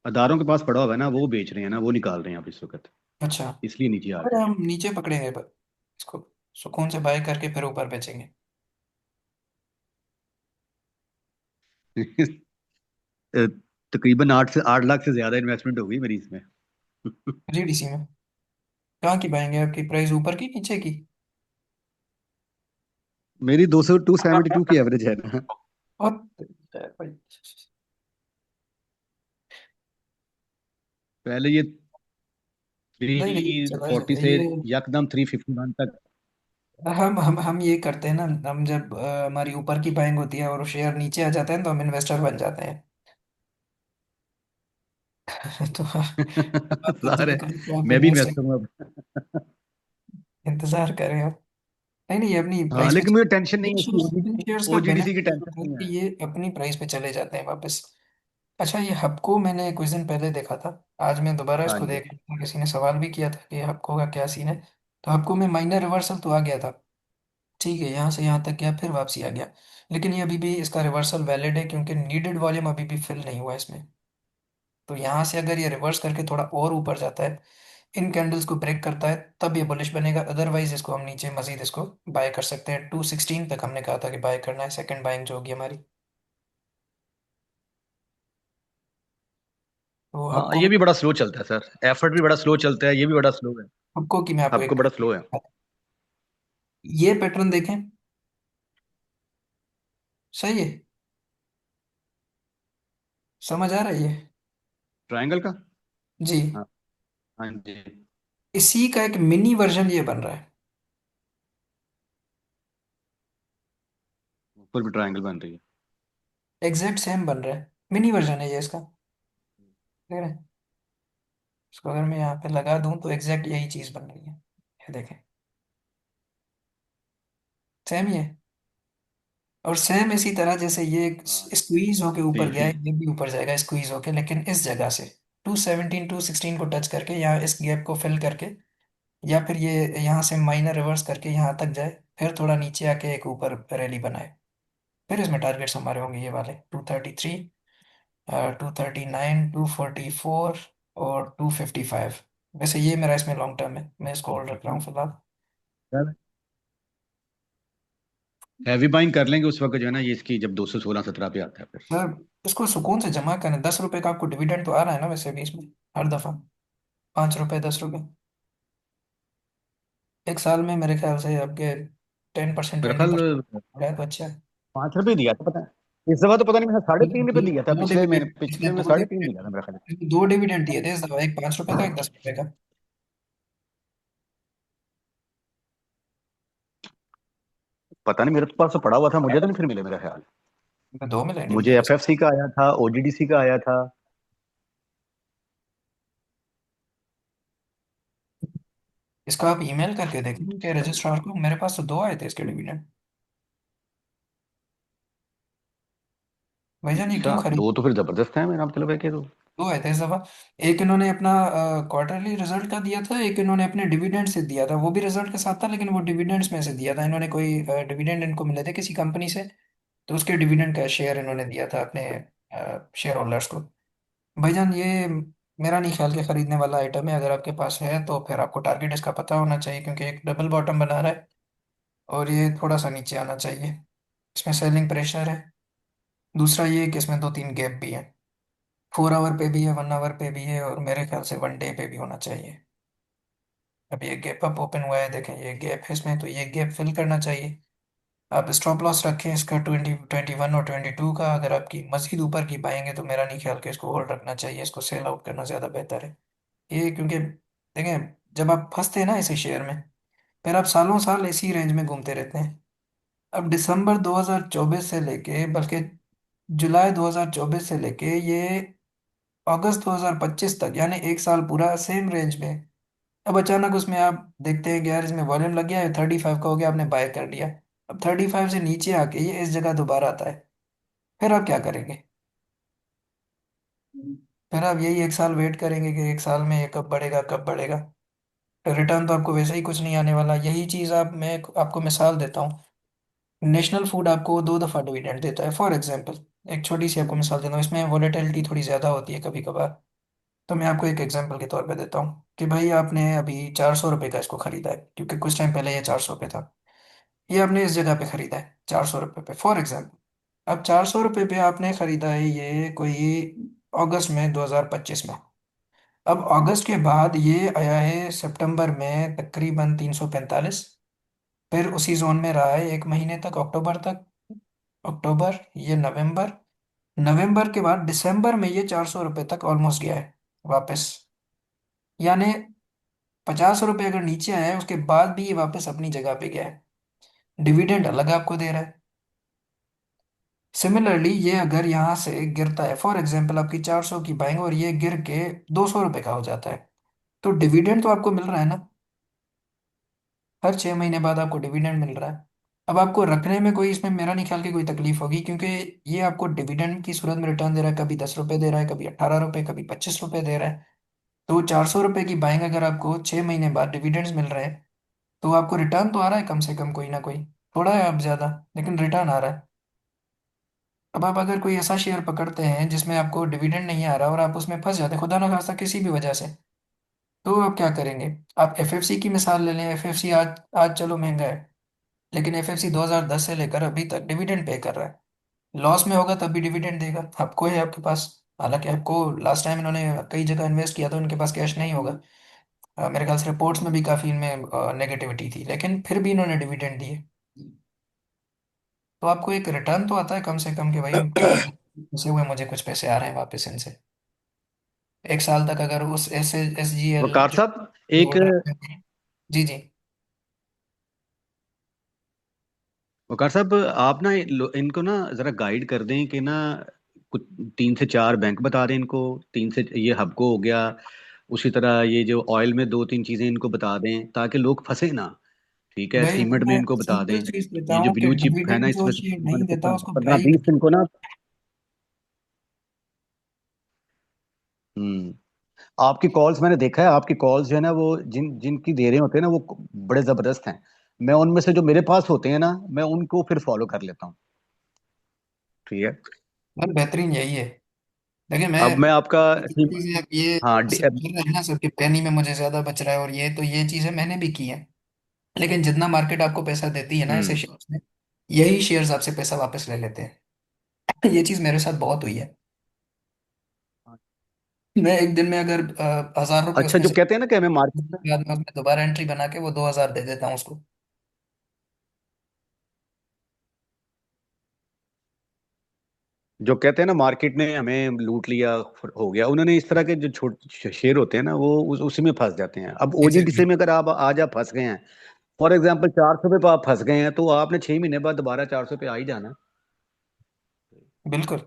अदारों के पास पड़ा हुआ है ना, वो बेच रहे हैं ना, वो निकाल रहे हैं आप इस वक्त, अच्छा, इसलिए नीचे आ अरे हम नीचे पकड़ेंगे पर इसको सुकून से बाय करके फिर ऊपर बेचेंगे। रहे हैं। अ, तकरीबन 8 से 8 लाख से ज्यादा इन्वेस्टमेंट होगी मेरी इसमें। GDC में कहाँ की बाएंगे, आपकी प्राइस ऊपर की नीचे की? मेरी 200 272 की एवरेज है ना। और भाई, पहले ये नहीं नहीं, थ्री चला फोर्टी जाएगा से ये। यकदम 351 तक। हम ये करते हैं ना, हम जब हमारी ऊपर की बाइंग होती है और शेयर नीचे आ जाते हैं तो हम इन्वेस्टर बन जाते हैं। तो अब आप ज़ाहिर इंतजार है, करो तो आप मैं भी इन्वेस्ट, इन्वेस्टर हूँ अब। इंतजार करें आप। नहीं नहीं, ये अपनी हाँ, प्राइस पे लेकिन मुझे टेंशन नहीं है इसकी, इन शेयर्स का ओजीडीसी की बेनिफिट होता टेंशन है नहीं कि है। ये अपनी प्राइस पे चले जाते हैं वापस। अच्छा, ये हबको मैंने कुछ दिन पहले देखा था, आज मैं दोबारा हाँ इसको जी। देख रहा था, किसी ने सवाल भी किया था कि हबको का क्या सीन है। तो हबको में माइनर रिवर्सल तो आ गया था, ठीक है, यहाँ से यहाँ तक गया फिर वापसी आ गया। लेकिन ये अभी भी इसका रिवर्सल वैलिड है क्योंकि नीडेड वॉल्यूम अभी भी फिल नहीं हुआ है इसमें। तो यहाँ से अगर ये रिवर्स करके थोड़ा और ऊपर जाता है, इन कैंडल्स को ब्रेक करता है, तब ये बुलिश बनेगा। अदरवाइज इसको हम नीचे मजीद इसको बाय कर सकते हैं। 216 तक हमने कहा था कि बाय करना है, सेकंड बाइंग जो होगी हमारी। तो हाँ, हबको ये में, भी बड़ा स्लो चलता है सर, एफर्ट भी बड़ा स्लो चलता है, ये भी बड़ा स्लो है। हबको की मैं आपको आपको एक, बड़ा स्लो है। ये पैटर्न देखें, सही है, समझ आ रहा है ये? ट्रायंगल का। जी। हाँ। हाँ जी। इसी का एक मिनी वर्जन ये बन रहा है, ऊपर भी ट्रायंगल बन रही है। एग्जैक्ट सेम बन रहा है, मिनी वर्जन है ये इसका, देख रहे हैं? इसको अगर मैं यहाँ पे लगा दूं तो एग्जैक्ट यही चीज बन रही है, ये देखें, सेम ही है। और सेम इसी तरह जैसे ये हाँ स्क्वीज होके ऊपर ठीक गया है, ठीक। ये भी ऊपर जाएगा स्क्वीज होके, लेकिन इस जगह से 217 216 को टच करके यहाँ इस गैप को फिल करके, या फिर ये यहाँ से माइनर रिवर्स करके यहाँ तक जाए, फिर थोड़ा नीचे आके एक ऊपर रैली बनाए, फिर इसमें टारगेट्स हमारे होंगे ये वाले 233, 239, 244 और 255। वैसे ये मेरा इसमें लॉन्ग टर्म है, मैं इसको होल्ड रख रहा हूँ फिलहाल। हैवी बाइंग कर लेंगे उस वक्त जो है ना, ये इसकी जब 216 17 पे आता है फिर। सर, इसको सुकून से जमा करें, 10 रुपए का आपको डिविडेंड तो आ रहा है ना वैसे भी इसमें, हर दफा 5 रुपए 10 रुपए, एक साल में मेरे ख्याल से आपके 10% मेरा 20% ख्याल हो रहा है तो अच्छा है। 5 रुपए दिया था, पता है इस दफा तो पता नहीं, मैंने ₹3.5 दिया था, दो पिछले महीने डिविडेंड, पिछले इसमें में दो 3.5 डिविडेंड, दिया था मेरा ख्याल। इसमें दो डिविडेंड दिए थे इस दफा, एक 5 रुपए का, एक 10 रुपए का। पता नहीं, मेरे तो पास तो पड़ा हुआ था, मुझे तो नहीं फिर मिले मेरा ख्याल। दो मिले मुझे डिविडेंड। एफएफसी का आया था, ओजीडीसी का आया था। इसको आप ईमेल करके देखें कि रजिस्ट्रार को, मेरे पास तो दो आए थे इसके डिविडेंड। भाईजान ये अच्छा, क्यों खरीद, दो तो फिर जबरदस्त है, मेरा मतलब है कि तो। दो आए थे इस दफा। एक इन्होंने अपना क्वार्टरली रिजल्ट का दिया था, एक इन्होंने अपने डिविडेंड से दिया था, वो भी रिजल्ट के साथ था लेकिन वो डिविडेंड्स में से दिया था इन्होंने, कोई डिविडेंड इनको मिले थे किसी कंपनी से, तो उसके डिविडेंड का शेयर इन्होंने दिया था अपने शेयर होल्डर्स को। भाईजान ये मेरा नहीं ख्याल के खरीदने वाला आइटम है, अगर आपके पास है तो फिर आपको टारगेट इसका पता होना चाहिए, क्योंकि एक डबल बॉटम बना रहा है और ये थोड़ा सा नीचे आना चाहिए, इसमें सेलिंग प्रेशर है। दूसरा ये कि इसमें दो तीन गैप भी है, 4 आवर पे भी है, 1 आवर पे भी है, और मेरे ख्याल से 1 डे पे भी होना चाहिए। अब ये गैप अप ओपन हुआ है, देखें ये गैप है इसमें, तो ये गैप फिल करना चाहिए। आप स्टॉप लॉस रखें इसका 21 और 22 का, अगर आपकी मजीद ऊपर की पाएंगे तो मेरा नहीं ख्याल कि इसको होल्ड रखना चाहिए, इसको सेल आउट करना ज़्यादा बेहतर है। ये क्योंकि देखें, जब आप फंसते हैं ना इसी शेयर में, फिर आप सालों साल इसी रेंज में घूमते रहते हैं। अब दिसंबर 2024 से लेके, बल्कि जुलाई 2024 से लेके ये अगस्त 2025 तक, यानी एक साल पूरा सेम रेंज में। अब अचानक उसमें आप देखते हैं कि यार इसमें वॉल्यूम लग गया है, 35 का हो गया, आपने बाय कर लिया। अब 35 से नीचे आके ये इस जगह दोबारा आता है, फिर आप क्या करेंगे? फिर आप यही एक साल वेट करेंगे कि एक साल में ये कब बढ़ेगा कब बढ़ेगा। रिटर्न तो आपको वैसे ही कुछ नहीं आने वाला। यही चीज़ आप, मैं आपको मिसाल देता हूँ, नेशनल फूड आपको 2 दफ़ा डिविडेंड देता है फॉर एग्जांपल। एक छोटी सी आपको मिसाल देता हूँ, इसमें वॉलेटिलिटी थोड़ी ज़्यादा होती है कभी कभार, तो मैं आपको एक एग्जांपल के तौर पे देता हूँ कि भाई आपने अभी 400 रुपये का इसको खरीदा है, क्योंकि कुछ टाइम पहले ये 400 रुपये था, ये आपने इस जगह पे खरीदा है 400 रुपये पे फॉर एग्जांपल। अब 400 रुपये पे आपने खरीदा है ये कोई अगस्त में 2025 में। अब अगस्त के बाद ये आया है सितंबर में तकरीबन 345, फिर उसी जोन में रहा है एक महीने तक, अक्टूबर तक, अक्टूबर, ये नवंबर, नवंबर के बाद दिसंबर में ये 400 रुपये तक ऑलमोस्ट गया है वापस। यानी 50 रुपये अगर नीचे आया है उसके बाद भी ये वापस अपनी जगह पे गया है, डिविडेंड अलग आपको दे रहा है। सिमिलरली ये अगर यहाँ से गिरता है, फॉर एग्जाम्पल आपकी 400 की बाइंग और ये गिर के 200 रुपये का हो जाता है, तो डिविडेंड तो आपको मिल रहा है ना, हर 6 महीने बाद आपको डिविडेंड मिल रहा है। अब आपको रखने में कोई इसमें मेरा नहीं ख्याल कि कोई तकलीफ होगी, क्योंकि ये आपको डिविडेंड की सूरत में रिटर्न दे रहा है, कभी 10 रुपये दे रहा है, कभी 18 रुपये, कभी 25 रुपये दे रहा है। तो 400 रुपये की बाइंग अगर आपको 6 महीने बाद डिविडेंड्स मिल रहे हैं, तो आपको रिटर्न तो आ रहा है कम से कम कोई ना कोई, थोड़ा है अब ज्यादा, लेकिन रिटर्न आ रहा है। अब आप अगर कोई ऐसा शेयर पकड़ते हैं जिसमें आपको डिविडेंड नहीं आ रहा और आप उसमें फंस जाते हैं खुदा ना खास्ता किसी भी वजह से, तो आप क्या करेंगे? आप एफएफसी की मिसाल ले लें, एफएफसी आज आज चलो महंगा है, लेकिन एफएफसी 2010 से लेकर अभी तक डिविडेंड पे कर रहा है। लॉस में होगा तब भी डिविडेंड देगा, आपको है आपके पास। हालांकि आपको लास्ट टाइम इन्होंने कई जगह इन्वेस्ट किया तो उनके पास कैश नहीं होगा। मेरे ख्याल से रिपोर्ट्स में भी काफी इनमें नेगेटिविटी थी, लेकिन फिर भी इन्होंने डिविडेंड दिए। तो आपको एक रिटर्न तो आता है कम से कम कि भाई ठीक है, फंसे हुए मुझे कुछ पैसे आ रहे हैं वापस इनसे। एक साल तक अगर उस एस जी एल वकार जो साहब, एक होल्डर हैं। जी जी। वकार साहब, आप ना इनको ना जरा गाइड कर दें कि ना कुछ 3 से 4 बैंक बता दें इनको। तीन से ये हबको हो गया, उसी तरह ये जो ऑयल में 2 3 चीजें इनको बता दें ताकि लोग फंसे ना। ठीक है, भाई सीमेंट में मैं इनको बता दें। सिंपल चीज कहता ये जो हूँ कि ब्लू चिप है ना, डिविडेंड जो इसमें से शेयर तकरीबन नहीं देता उसको 15 20 प्राइवेट। इनको ना। हम्म। आपकी कॉल्स मैंने देखा है, आपकी कॉल्स जो है ना वो जिनकी दे रहे होते हैं ना वो बड़े जबरदस्त हैं। मैं उनमें से जो मेरे पास होते हैं ना, मैं उनको फिर फॉलो कर लेता हूँ। ठीक है। मतलब बेहतरीन यही है। देखिए मैं अब मैं आपका चीजें अब ये हाँ सब चल रहा है ना, सबके पैनी में मुझे ज्यादा बच रहा है, और ये तो ये चीजें मैंने भी की है। लेकिन जितना मार्केट आपको पैसा देती है ना ऐसे हम्म। शेयर्स में, यही शेयर्स आपसे पैसा वापस ले लेते हैं। ये चीज मेरे साथ बहुत हुई है। मैं एक दिन में अगर 1000 रुपये अच्छा, उसमें जो से कहते हैं ना कि हमें मार्केट में, बाद में उसमें दोबारा एंट्री बना के वो 2000 दे देता हूँ उसको। जो कहते हैं ना मार्केट ने हमें लूट लिया, हो गया, उन्होंने इस तरह के जो छोटे शेयर होते हैं ना वो उसी में फंस जाते हैं। अब ओजीडीसी एग्जैक्टली। में अगर आप आज आप फंस गए हैं, फॉर एग्जाम्पल 400 पे आप फंस गए हैं, तो आपने 6 महीने बाद दोबारा 400 पे आ ही जाना। बिल्कुल।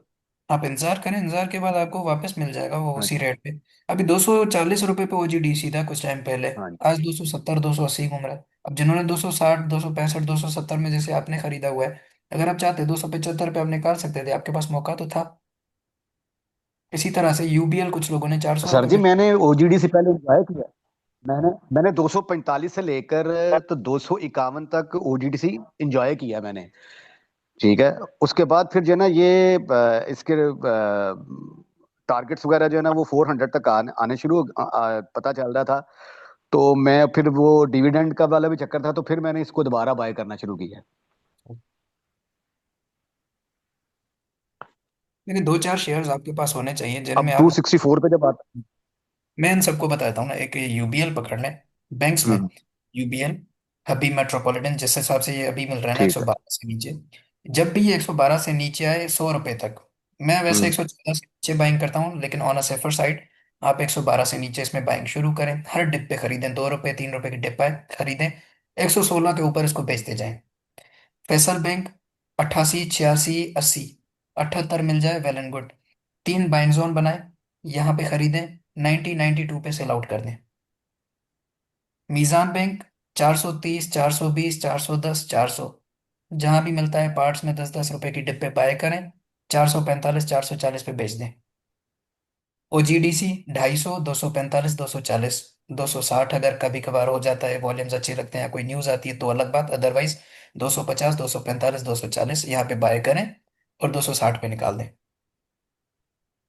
आप इंतजार करें, इंतजार के बाद आपको वापस मिल जाएगा वो हाँ उसी जी। रेट पे। अभी 240 रुपये पे ओजीडीसी था कुछ टाइम पहले। हाँ जी। आज 270 280 घूम रहा है। अब जिन्होंने 260 265 270 में जैसे आपने खरीदा हुआ है, अगर आप चाहते 275 पे आप निकाल सकते थे, आपके पास मौका तो था। इसी तरह से यूबीएल कुछ लोगों ने 400 सर रुपये जी, पे। मैंने ओजीडी से पहले एंजॉय किया। मैंने 245 से लेकर तो 251 तक ओजीडीसी एंजॉय किया मैंने। ठीक है। उसके बाद फिर जो है ना ये इसके टारगेट्स वगैरह जो है ना वो 400 तक आने शुरू पता चल रहा था। तो मैं फिर वो डिविडेंड का वाला भी चक्कर था, तो फिर मैंने इसको दोबारा बाय करना शुरू किया। लेकिन दो चार शेयर्स आपके पास होने चाहिए अब जिनमें आप। 264 पे जब आता। मैं इन सबको बताता हूँ ना, एक यूबीएल पकड़ लें बैंक्स में। हम्म। यूबीएल, अभी मेट्रोपॉलिटन जिस हिसाब से ये अभी मिल रहा है ना एक ठीक सौ है। बारह से नीचे, जब भी ये 112 से नीचे आए 100 रुपए तक, मैं वैसे हम्म। 114 से नीचे बाइंग करता हूँ, लेकिन ऑन अ सेफर साइड आप 112 से नीचे इसमें बाइंग शुरू करें, हर डिप पे खरीदें, 2 रुपए 3 रुपए की डिप आए खरीदें, 116 के ऊपर इसको बेचते जाएं। फैसल बैंक 88 86 80, 78 मिल जाए वेल एंड गुड। तीन बाइंग जोन बनाए, यहाँ पे खरीदें, 90 92 पे सेल आउट कर दें। मीज़ान बैंक 430 420 410 400, जहां भी मिलता है पार्ट्स में 10 10 रुपए की डिब्बे बाय करें, 445 440 पे बेच दें। ओजीडीसी 250 245 240 260, अगर कभी कभार हो जाता है वॉल्यूम्स अच्छे लगते हैं या कोई न्यूज आती है तो अलग बात, अदरवाइज 250 245 240 यहाँ पे बाय करें और 260 पे निकाल दें।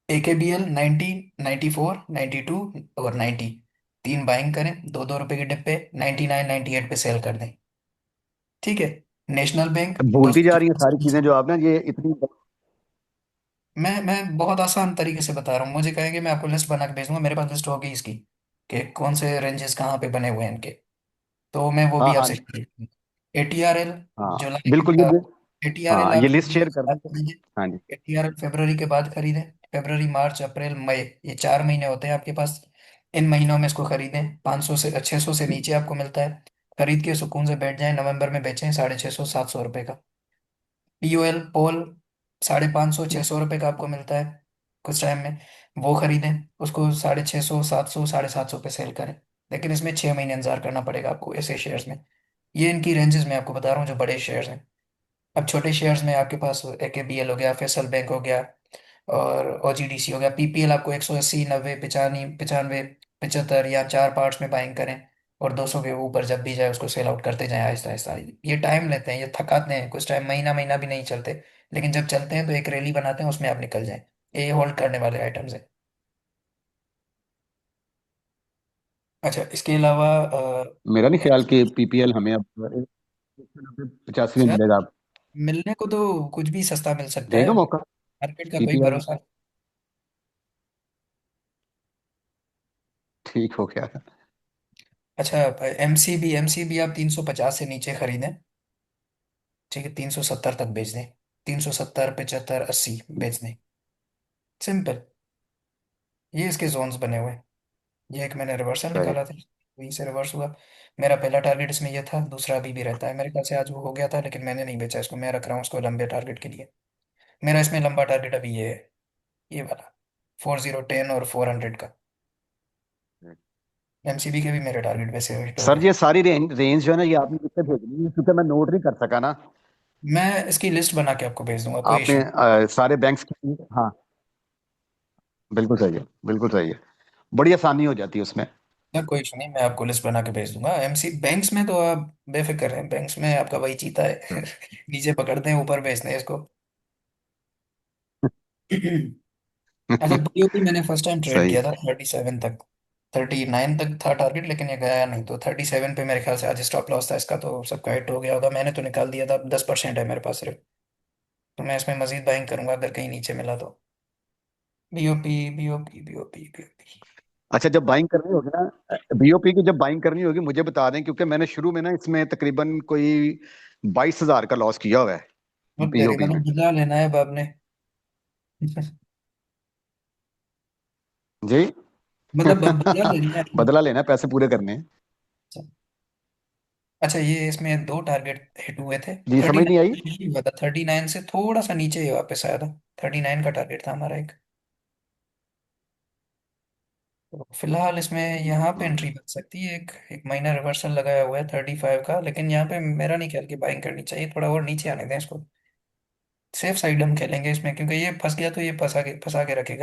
AKBL 90 94 92 और 90, तीन बाइंग करें, 2 2 रुपए के डिब्बे, 99 98 पे सेल कर दें। ठीक है। नेशनल बैंक अब दो भूलती सौ जा रही है चौदह सारी चीजें जो आपने ये इतनी। मैं बहुत आसान तरीके से बता रहा हूँ, मुझे कहेंगे मैं आपको लिस्ट बना के भेज दूंगा, मेरे पास लिस्ट होगी इसकी कि कौन से रेंजेस कहाँ पे बने हुए हैं इनके, तो मैं वो हाँ भी हाँ आपसे। जी। ATRL हाँ जुलाई बिल्कुल, के, ये ATRL हाँ आप ये लिस्ट शेयर कर देंगे। खरीदें, हाँ जी। ATRL फरवरी के बाद खरीदें। फरवरी मार्च अप्रैल मई, ये 4 महीने होते हैं आपके पास। इन महीनों में इसको खरीदें, 500 से 600 से नीचे आपको मिलता है, खरीद के सुकून से बैठ जाएं, नवंबर में बेचें 650 700 रुपए का। POL पोल ₹550 600 का आपको मिलता है कुछ टाइम में, वो खरीदें। उसको 650 700 750 पे सेल करें। लेकिन इसमें 6 महीने इंतजार करना पड़ेगा आपको ऐसे शेयर्स में। ये इनकी रेंजेस में आपको बता रहा हूँ जो बड़े शेयर्स हैं। अब छोटे शेयर्स में आपके पास AKBL हो गया, फैसल बैंक हो गया, और OGDC हो गया। PPL आपको 180 90 95 75 या 4 पार्ट्स में बाइंग करें, और 200 के ऊपर जब भी जाए उसको सेल आउट करते जाएं आहिस्ता आहिस्ता। ये टाइम लेते हैं, ये थकाते हैं, कुछ टाइम महीना महीना भी नहीं चलते। लेकिन जब चलते हैं तो एक रैली बनाते हैं, उसमें आप निकल जाएं। ये होल्ड करने वाले आइटम्स हैं। अच्छा, इसके अलावा मेरा नहीं ख्याल कि पीपीएल हमें अब 85 में सर, मिलेगा। मिलने को तो कुछ भी सस्ता मिल सकता देगा है, मौका मार्केट का कोई पीपीएल। भरोसा। ठीक हो गया। अच्छा, MCB आप 350 से नीचे खरीदें। ठीक है, 370 तक बेच दें। 370 75 80 बेच दें। सिंपल। ये इसके जोन्स बने हुए हैं। ये एक मैंने रिवर्सल सही। निकाला था, वहीं से रिवर्स हुआ। मेरा पहला टारगेट इसमें ये था, दूसरा अभी भी रहता है मेरे ख्याल से। आज वो हो गया था लेकिन मैंने नहीं बेचा इसको, मैं रख रहा हूँ उसको लंबे टारगेट के लिए। मेरा इसमें लंबा टारगेट अभी ये है, ये वाला 4010 और 400 का। MCB के भी मेरे टारगेट वैसे हिट हो सर गए। ये सारी रेंज रेंज जो है ना, ये आपने कितने भेजनी है, क्योंकि मैं नोट नहीं कर सका ना। मैं इसकी लिस्ट बना के आपको भेज दूंगा, कोई आपने इशू। सारे बैंक्स की, हाँ। बिल्कुल सही है, बिल्कुल सही है। बड़ी आसानी हो जाती है उसमें। ना, कोई इशू नहीं, मैं आपको लिस्ट बना के भेज दूंगा। MC बैंक्स में तो आप बेफिक्र रहें, बैंक्स में आपका वही चीता है। नीचे पकड़ते हैं, ऊपर भेजते हैं इसको। अच्छा, BOP मैंने फर्स्ट टाइम ट्रेड सही। किया था 37 तक। 39 तक था टारगेट, लेकिन ये गया नहीं, तो 37 पे मेरे ख्याल से आज स्टॉप लॉस था इसका, तो सबका हिट हो गया होगा। मैंने तो निकाल दिया था, 10% है मेरे पास सिर्फ। तो मैं इसमें मजीद बाइंग करूंगा अगर कहीं नीचे मिला तो। BOP। अच्छा, जब बाइंग करनी होगी ना, बीओपी की जब बाइंग करनी होगी मुझे बता दें, क्योंकि मैंने शुरू में ना इसमें तकरीबन कोई 22,000 का लॉस किया हुआ है और तेरी बीओपी में। मतलब बदला लेना है अब आपने। जी। मतलब अब बदला लेना है आपने। बदला लेना है, पैसे पूरे करने हैं। अच्छा, ये इसमें दो टारगेट हिट हुए थे। जी, थर्टी समझ नहीं आई। नाइन हुआ था, 39 से थोड़ा सा नीचे ही वापस आया था। 39 का टारगेट था हमारा एक। तो फिलहाल इसमें यहाँ पे हम्म। एंट्री बन सकती है, एक एक महीना रिवर्सल लगाया हुआ है 35 का, लेकिन यहाँ पे मेरा नहीं ख्याल कि बाइंग करनी चाहिए, थोड़ा और नीचे आने दें इसको। सेफ साइड हम खेलेंगे इसमें, क्योंकि ये फंस गया तो ये फंसा के रखेगा।